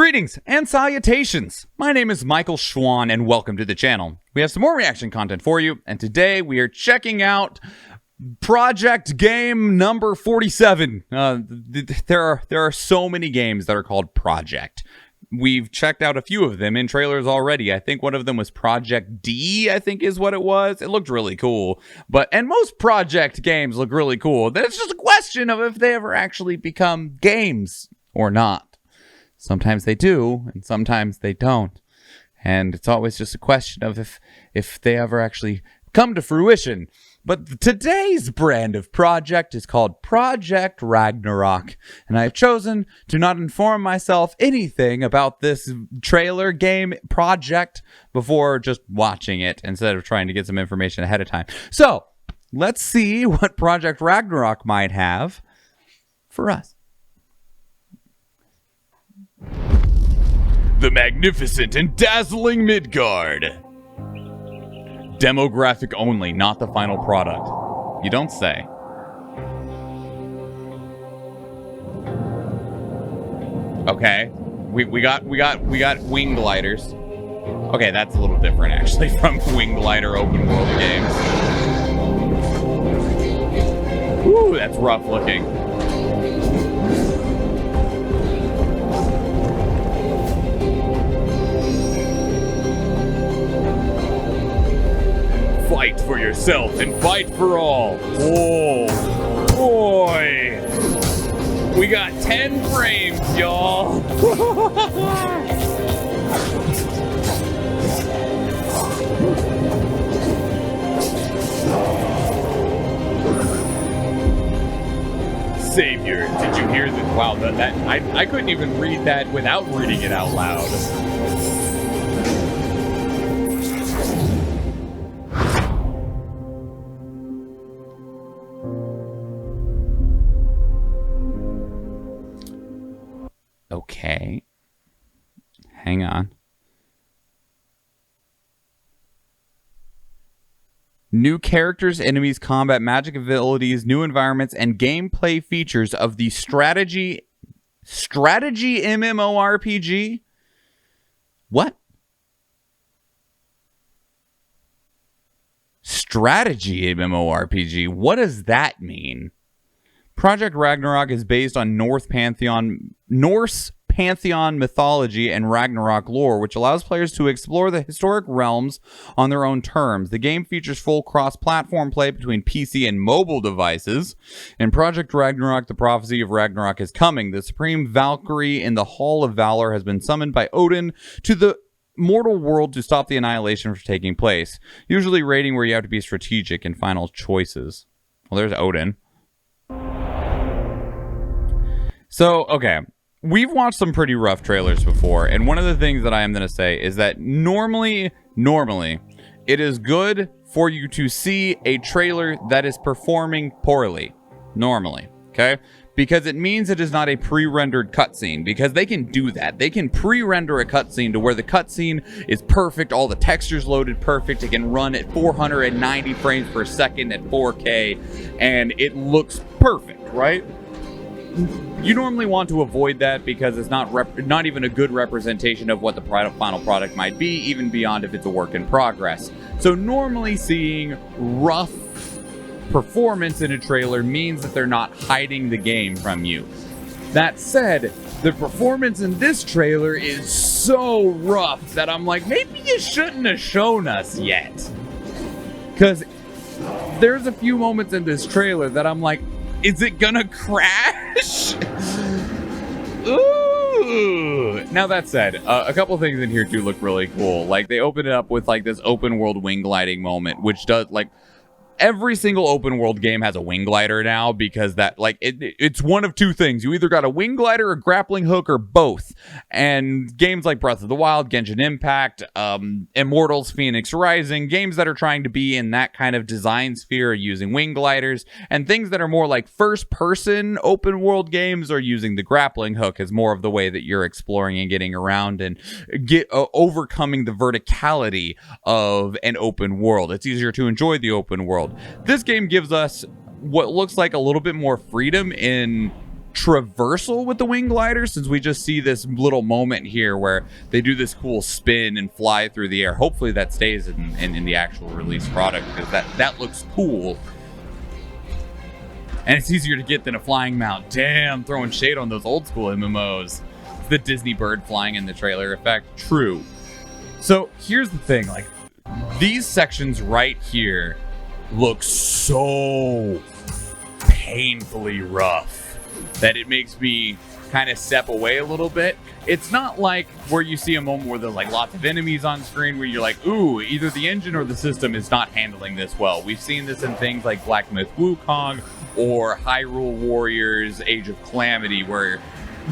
Greetings and salutations! My name is Michael Schwahn and welcome to the channel. We have some more reaction content for you, and today we are checking out Project Game number 47. There are so many games that are called Project. We've checked out a few of them in trailers already. I think one of them was Project D, I think is what it was. It looked really cool. And most Project games look really cool. Then it's just a question of if they ever actually become games or not. Sometimes they do, and sometimes they don't. And it's always just a question of if they ever actually come to fruition. But today's brand of project is called Project Ragnarok. And I've chosen to not inform myself anything about this trailer game project before just watching it instead of trying to get some information ahead of time. So, let's see what Project Ragnarok might have for us. The magnificent and dazzling Midgard. Demographic only, not the final product. You don't say. Okay. We got wing gliders. Okay, that's a little different actually from wing glider open world games. Ooh, that's rough looking. Fight for yourself and fight for all. Oh, boy. We got 10 frames, y'all. Savior, did you hear that? Wow, I couldn't even read that without reading it out loud. Okay. Hang on. New characters, enemies, combat, magic abilities, new environments, and gameplay features of the strategy MMORPG? What? Strategy MMORPG? What does that mean? Project Ragnarok is based on Norse Pantheon mythology and Ragnarok lore, which allows players to explore the historic realms on their own terms. The game features full cross-platform play between PC and mobile devices. In Project Ragnarok, the prophecy of Ragnarok is coming. The Supreme Valkyrie in the Hall of Valor has been summoned by Odin to the mortal world to stop the annihilation from taking place, usually raiding where you have to be strategic in final choices. Well, there's Odin. So, okay, we've watched some pretty rough trailers before, and one of the things that I am going to say is that normally, it is good for you to see a trailer that is performing poorly. Normally, okay? Because it means it is not a pre-rendered cutscene, because they can do that. They can pre-render a cutscene to where the cutscene is perfect, all the textures loaded perfect, it can run at 490 frames per second at 4K, and it looks perfect, right? You normally want to avoid that because it's not even a good representation of what the final product might be, even beyond if it's a work in progress. So normally seeing rough performance in a trailer means that they're not hiding the game from you. That said, the performance in this trailer is so rough that I'm like, maybe you shouldn't have shown us yet. Because there's a few moments in this trailer that I'm like, is it gonna crash? Ooh. Now that said, a couple things in here do look really cool. Like they open it up with like this open world wing gliding moment, which does like every single open world game has a wing glider now because that like it's one of two things. You either got a wing glider, a grappling hook, or both. And games like Breath of the Wild, Genshin Impact, Immortals, Phoenix Rising, games that are trying to be in that kind of design sphere are using wing gliders, and things that are more like first person open world games are using the grappling hook as more of the way that you're exploring and getting around and overcoming the verticality of an open world. It's easier to enjoy the open world. This game gives us what looks like a little bit more freedom in traversal with the wing glider, since we just see this little moment here where they do this cool spin and fly through the air. Hopefully that stays in the actual release product, because that looks cool. And it's easier to get than a flying mount. Damn, throwing shade on those old school MMOs. The Disney bird flying in the trailer effect. True. So here's the thing, like, these sections right here look so painfully rough that it makes me kind of step away a little bit. It's not like where you see a moment where there's like lots of enemies on screen where you're like, ooh, either the engine or the system is not handling this well. We've seen this in things like Black Myth Wukong or Hyrule Warriors Age of Calamity, where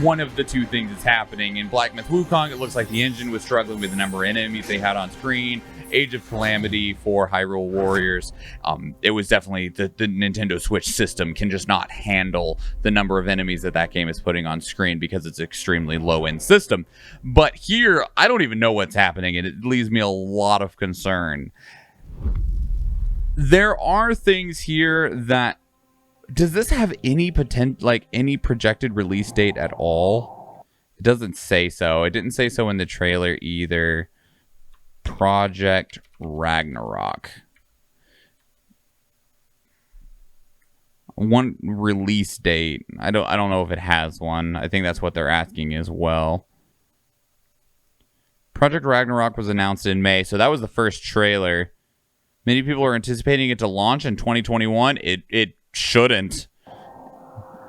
one of the two things is happening. In Black Myth Wukong, it looks like the engine was struggling with the number of enemies they had on screen. Age of Calamity for Hyrule Warriors, it was definitely the Nintendo Switch system can just not handle the number of enemies that game is putting on screen because it's extremely low-end system. But here, I don't even know what's happening, and it leaves me a lot of concern. There are things here that... Does this have any any projected release date at all? It doesn't say so. It didn't say so in the trailer either. Project Ragnarok. One release date. I don't know if it has one. I think that's what they're asking as well. Project Ragnarok was announced in May, so that was the first trailer. Many people are anticipating it to launch in 2021. It shouldn't,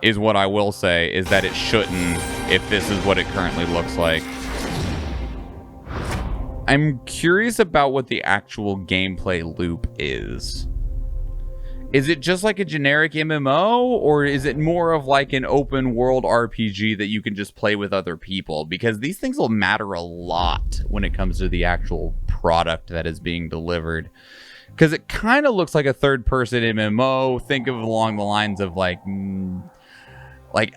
is what I will say, is that it shouldn't if this is what it currently looks like. I'm curious about what the actual gameplay loop is. Is it just like a generic MMO, or is it more of like an open world RPG that you can just play with other people? Because these things will matter a lot when it comes to the actual product that is being delivered. Because it kind of looks like a third-person MMO. Think of along the lines of like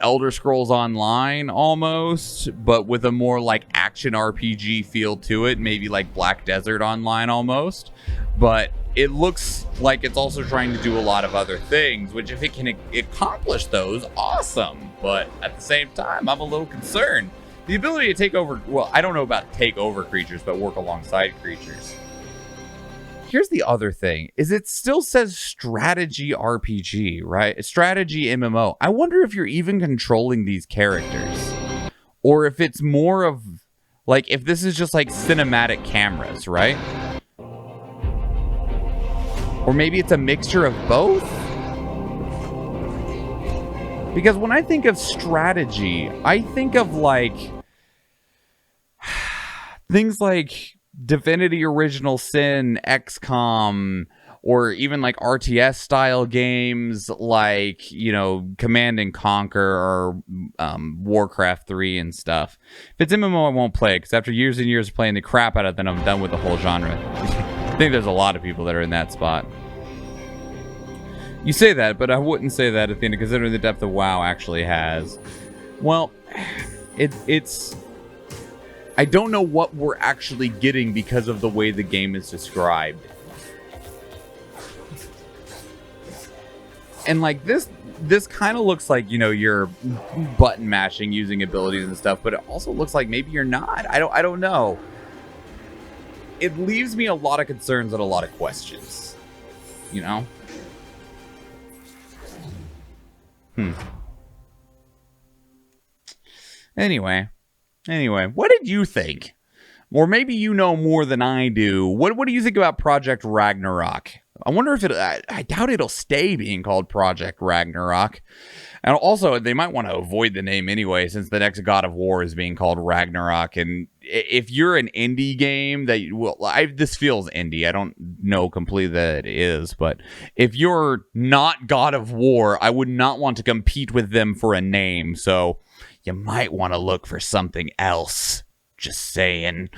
Elder Scrolls Online almost, but with a more like action RPG feel to it, maybe like Black Desert Online almost. But it looks like it's also trying to do a lot of other things, which if it can accomplish those, awesome. But at the same time, I'm a little concerned. The ability to take over, well, I don't know about take over creatures, but work alongside creatures. Here's the other thing, is it still says strategy RPG, right? Strategy MMO. I wonder if you're even controlling these characters. Or if it's more of, like, if this is just like cinematic cameras, right? Or maybe it's a mixture of both? Because when I think of strategy, I think of like things like Divinity Original Sin, XCOM, or even like RTS style games like, you know, Command and Conquer or Warcraft 3 and stuff. If it's MMO, I won't play it, because after years and years of playing the crap out of it, then I'm done with the whole genre. I think there's a lot of people that are in that spot. You say that, but I wouldn't say that, Athena, considering the depth of WoW actually has. Well, it's... I don't know what we're actually getting because of the way the game is described. And like this kind of looks like, you know, you're button mashing using abilities and stuff, but it also looks like maybe you're not. I don't know. It leaves me a lot of concerns and a lot of questions. You know? Anyway, what did you think? Or maybe you know more than I do. What do you think about Project Ragnarok? I wonder if I doubt it'll stay being called Project Ragnarok. And also, they might want to avoid the name anyway, since the next God of War is being called Ragnarok. And if you're an indie game this feels indie. I don't know completely that it is, but if you're not God of War, I would not want to compete with them for a name. So you might want to look for something else. Just saying.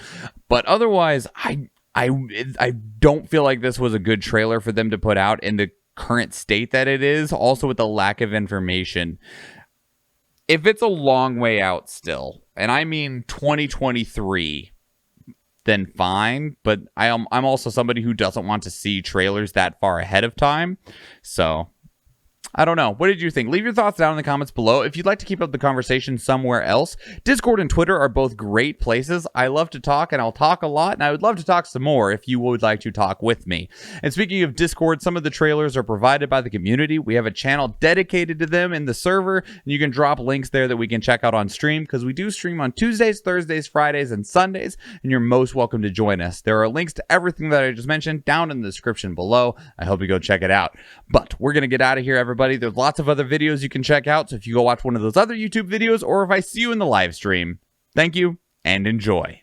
But otherwise, I don't feel like this was a good trailer for them to put out in the current state that it is. Also with the lack of information. If it's a long way out still, and I mean 2023, then fine. But I'm also somebody who doesn't want to see trailers that far ahead of time. So I don't know. What did you think? Leave your thoughts down in the comments below. If you'd like to keep up the conversation somewhere else, Discord and Twitter are both great places. I love to talk, and I'll talk a lot, and I would love to talk some more if you would like to talk with me. And speaking of Discord, some of the trailers are provided by the community. We have a channel dedicated to them in the server, and you can drop links there that we can check out on stream, because we do stream on Tuesdays, Thursdays, Fridays, and Sundays, and you're most welcome to join us. There are links to everything that I just mentioned down in the description below. I hope you go check it out. But we're going to get out of here, everybody. There's lots of other videos you can check out, so if you go watch one of those other YouTube videos, or if I see you in the live stream, thank you and enjoy.